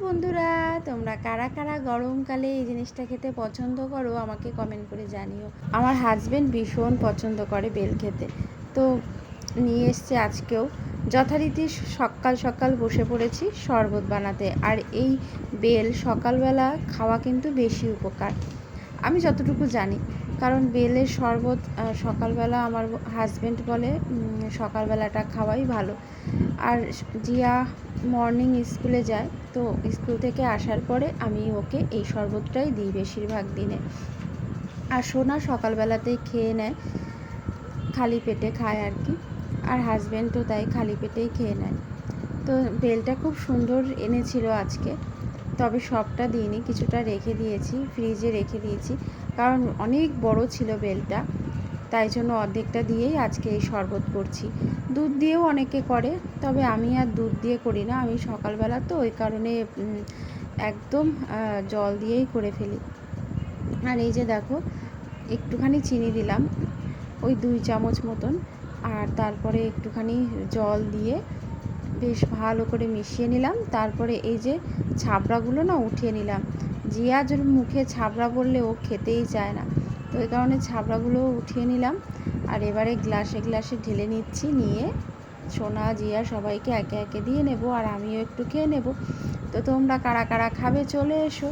বন্ধুরা, তোমরা কারা কারা গরমকালে এই জিনিসটা খেতে পছন্দ করো আমাকে কমেন্ট করে জানিও। আমার হাজব্যান্ড ভীষণ পছন্দ করে বেল খেতে, তো নিয়ে এসছে আজকেও। যথারীতি সকাল সকাল বসে পড়েছি শরবত বানাতে। আর এই বেল সকালবেলা খাওয়া কিন্তু বেশি উপকার, আমি যতটুকু জানি। কারণ বেলের শরবত সকালবেলা আমার হাজব্যান্ড বলে সকালবেলাটা খাওয়াই ভালো। আর জিয়া মর্নিং স্কুলে যায়, তো স্কুল থেকে আসার পরে আমি ওকে এই শরবতটাই দিই বেশিরভাগ দিনে। আর সোনা সকালবেলাতেই খেয়ে নেয়, খালি পেটে খায় আর কি। আর হাজব্যান্ডও তাই খালি পেটেই খেয়ে নেয়। তো বেলটা খুব সুন্দর এনেছিল আজকে, তবে সবটা দিইনি, কিছুটা রেখে দিয়েছি, ফ্রিজে রেখে দিয়েছি। কারণ অনেক বড় ছিল বেলটা, তাই জন্য অর্ধেকটা দিয়েই আজকে এই শরবত করছি। দুধ দিয়েও অনেকে করে, তবে আমি আর দুধ দিয়ে করি না। আমি সকালবেলা তো ওই কারণে একদম জল দিয়েই করে ফেলি। আর এই যে দেখো, একটুখানি চিনি দিলাম, ওই 2 চামচ মতন। আর তারপরে একটুখানি জল দিয়ে বেশ ভালো করে মিশিয়ে নিলাম। তারপরে এই যে ছাবড়াগুলো না উঠিয়ে নিলাম। জিয়ার মুখে ছাবড়া বললে ও খেতেই চায় না, তো এই কারণে ছাবড়াগুলো উঠিয়ে নিলাম। আর এবারে গ্লাসে গ্লাসে ঢেলে নিচ্ছি, নিয়ে সোনা জিয়া সবাইকে একে একে দিয়ে নেব, আর আমিও একটু খেয়ে নেব। তো তোমরা কারা কারা খাবে চলে এসো।